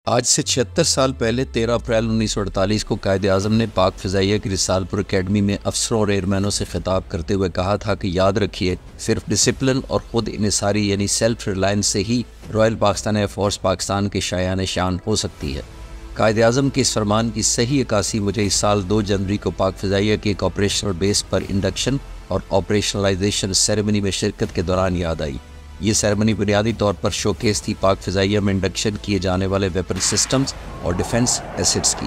آج سے 76 سال پہلے 13 اپریل 1948 کو قائد اعظم نے پاک فضائیہ کی رسال پور اکیڈمی میں افسروں اور ایئرمینوں سے خطاب کرتے ہوئے کہا تھا کہ یاد رکھیے، صرف ڈسپلن اور خود انحصاری یعنی سیلف ریلائنس سے ہی royal Pakistan air force Pakistan کے شایان شان ہو سکتی ہے۔ قائد اعظم کے اس فرمان کی صحیح عکاسی مجھے اس سال 2 جنوری کو پاک فضائیہ کے ایک آپریشنل بیس پر انڈکشن اور آپریشنلائزیشن سیریمنی میں شرکت کے دوران یاد آئی۔ یہ سیریمنی بنیادی طور پر شوکیس تھی پاک فضائیہ میں انڈکشن کیے جانے والے ویپن سسٹمز اور ڈیفنس ایسٹس کی،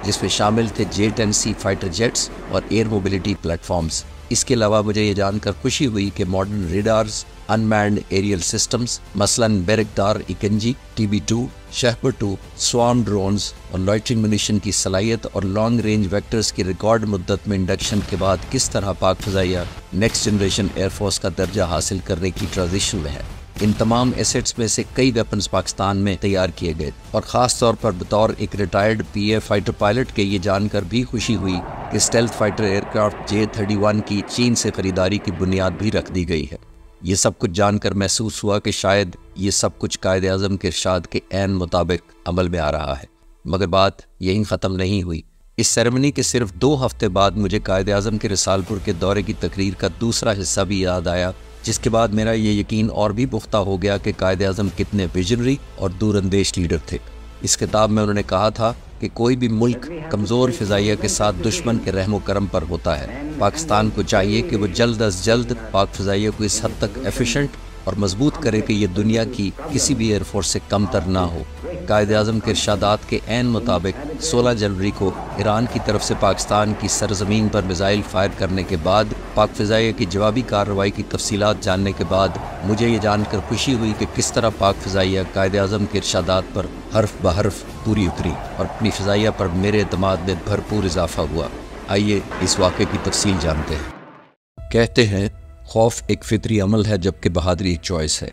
جس میں شامل تھے J-10C فائٹر جیٹس اور ایئر موبیلٹی پلیٹ فارمز۔ اس کے علاوہ مجھے یہ جان کر خوشی ہوئی کہ ماڈرن ریڈارز، انمینڈ ایریل سسٹمز مثلاً بیرکٹار اکنجی، TB2، شہپر-2، سوارم ڈرونز اور لائٹنگ منیشن کی صلاحیت اور لانگ رینج ویکٹرز کی ریکارڈ مدت میں انڈکشن کے بعد کس طرح پاک فضائیہ نیکسٹ جنریشن ایئر فورس کا درجہ حاصل کرنے کی ٹرانزیشن میں ہے۔ ان تمام ایسٹس میں سے کئی ویپنز پاکستان میں تیار کیے گئے اور خاص طور پر بطور ایک ریٹائرڈ PA فائٹر پائلٹ کے یہ جان کر بھی خوشی ہوئی کہ اسٹیلتھ فائٹر ایئرکرافٹ J-31 کی چین سے خریداری کی بنیاد بھی رکھ دی گئی ہے۔ یہ سب کچھ جان کر محسوس ہوا کہ شاید یہ سب کچھ قائد اعظم کے ارشاد کے عین مطابق عمل میں آ رہا ہے، مگر بات یہیں ختم نہیں ہوئی۔ اس سیریمنی کے صرف 2 ہفتے بعد مجھے قائد اعظم کے رسال پور کے دورے کی تقریر کا دوسرا حصہ بھی یاد آیا، جس کے بعد میرا یہ یقین اور بھی پختہ ہو گیا کہ قائد اعظم کتنے ویژنری اور دور اندیش لیڈر تھے۔ اس خطاب میں انہوں نے کہا تھا کہ کوئی بھی ملک کمزور فضائیہ کے ساتھ دشمن کے رحم و کرم پر ہوتا ہے۔ پاکستان کو چاہیے کہ وہ جلد از جلد پاک فضائیہ کو اس حد تک ایفیشنٹ اور مضبوط کرے کہ یہ دنیا کی کسی بھی ایئر فورس سے کم تر نہ ہو۔ قائد اعظم کے ارشادات کے عین مطابق 16 جنوری کو ایران کی طرف سے پاکستان کی سرزمین پر میزائل فائر کرنے کے بعد پاک فضائیہ کی جوابی کارروائی کی تفصیلات جاننے کے بعد مجھے یہ جان کر خوشی ہوئی کہ کس طرح پاک فضائیہ قائد اعظم کے ارشادات پر حرف بحرف پوری اتری اور اپنی فضائیہ پر میرے اعتماد میں بھرپور اضافہ ہوا۔ آئیے اس واقعے کی تفصیل جانتے ہیں۔ کہتے ہیں خوف ایک فطری عمل ہے جبکہ بہادری ایک چوائس ہے،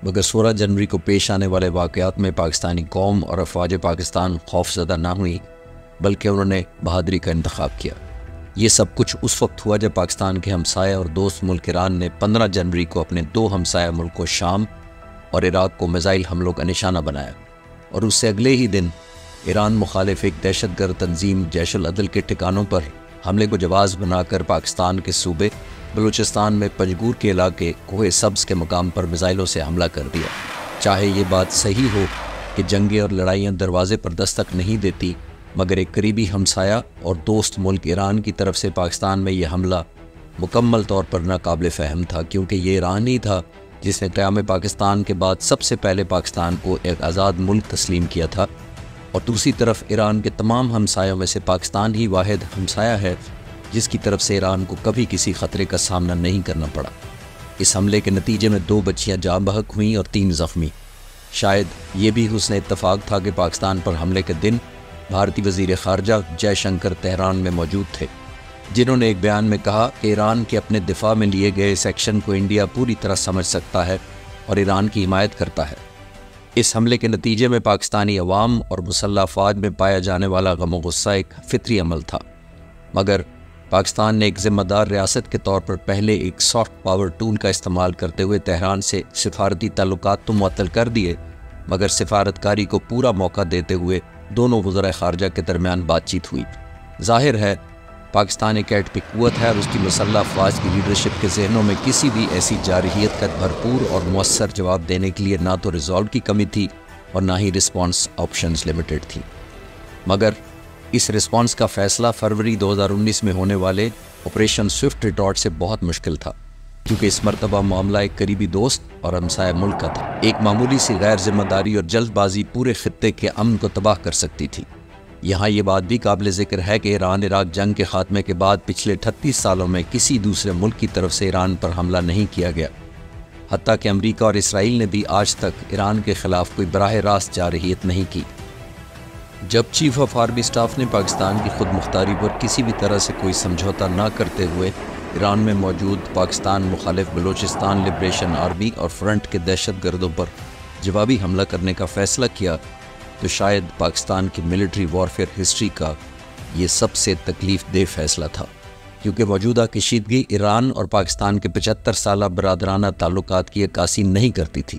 مگر 16 جنوری کو پیش آنے والے واقعات میں پاکستانی قوم اور افواج پاکستان خوف زدہ نہ ہوئی، بلکہ انہوں نے بہادری کا انتخاب کیا۔ یہ سب کچھ اس وقت ہوا جب پاکستان کے ہمسایہ اور دوست ملک ایران نے 15 جنوری کو اپنے 2 ہمسایہ ملکوں شام اور عراق کو میزائل حملوں کا نشانہ بنایا، اور اس سے اگلے ہی دن ایران مخالف ایک دہشت گرد تنظیم جیش العدل کے ٹھکانوں پر حملے کو جواز بنا کر پاکستان کے صوبے بلوچستان میں پنجگور کے علاقے کوہ سبز کے مقام پر میزائلوں سے حملہ کر دیا۔ چاہے یہ بات صحیح ہو کہ جنگیں اور لڑائیاں دروازے پر دستک نہیں دیتی، مگر ایک قریبی ہمسایہ اور دوست ملک ایران کی طرف سے پاکستان میں یہ حملہ مکمل طور پر ناقابل فہم تھا، کیونکہ یہ ایران ہی تھا جس نے قیام پاکستان کے بعد سب سے پہلے پاکستان کو ایک آزاد ملک تسلیم کیا تھا، اور دوسری طرف ایران کے تمام ہمسایوں میں سے پاکستان ہی واحد ہمسایہ ہے جس کی طرف سے ایران کو کبھی کسی خطرے کا سامنا نہیں کرنا پڑا۔ اس حملے کے نتیجے میں 2 بچیاں جاں بحق ہوئیں اور 3 زخمی۔ شاید یہ بھی حسن اتفاق تھا کہ پاکستان پر حملے کے دن بھارتی وزیر خارجہ جے شنکر تہران میں موجود تھے، جنہوں نے ایک بیان میں کہا کہ ایران کے اپنے دفاع میں لیے گئے اس ایکشن کو انڈیا پوری طرح سمجھ سکتا ہے اور ایران کی حمایت کرتا ہے۔ اس حملے کے نتیجے میں پاکستانی عوام اور مسلح افواج میں پایا جانے والا غم و غصہ ایک فطری عمل تھا، مگر پاکستان نے ایک ذمہ دار ریاست کے طور پر پہلے ایک سافٹ پاور ٹول کا استعمال کرتے ہوئے تہران سے سفارتی تعلقات تو معطل کر دیے، مگر سفارتکاری کو پورا موقع دیتے ہوئے دونوں وزرائے خارجہ کے درمیان بات چیت ہوئی۔ ظاہر ہے پاکستان ایک ایٹمی قوت ہے اور اس کی مسلح افواج کی لیڈرشپ کے ذہنوں میں کسی بھی ایسی جارحیت کا بھرپور اور مؤثر جواب دینے کے لیے نہ تو ریزالو کی کمی تھی اور نہ ہی رسپانس آپشنز لمیٹڈ تھی، مگر اس رسپانس کا فیصلہ فروری 2019 میں ہونے والے آپریشن سوئفٹ ریٹارٹ سے بہت مشکل تھا، کیونکہ اس مرتبہ معاملہ ایک قریبی دوست اور ہمسایہ ملک کا تھا۔ ایک معمولی سی غیر ذمہ داری اور جلد بازی پورے خطے کے امن کو تباہ کر سکتی تھی۔ یہاں یہ بات بھی قابل ذکر ہے کہ ایران عراق جنگ کے خاتمے کے بعد پچھلے 38 سالوں میں کسی دوسرے ملک کی طرف سے ایران پر حملہ نہیں کیا گیا، حتیٰ کہ امریکہ اور اسرائیل نے بھی آج تک ایران کے خلاف کوئی براہ راست جارحیت نہیں کی۔ جب چیف آف آرمی اسٹاف نے پاکستان کی خود مختاری پر کسی بھی طرح سے کوئی سمجھوتا نہ کرتے ہوئے ایران میں موجود پاکستان مخالف بلوچستان لبریشن آرمی اور فرنٹ کے دہشت گردوں پر جوابی حملہ کرنے کا فیصلہ کیا، تو شاید پاکستان کی ملٹری وارفیئر ہسٹری کا یہ سب سے تکلیف دہ فیصلہ تھا، کیونکہ موجودہ کشیدگی ایران اور پاکستان کے 75 سالہ برادرانہ تعلقات کی عکاسی نہیں کرتی تھی۔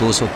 200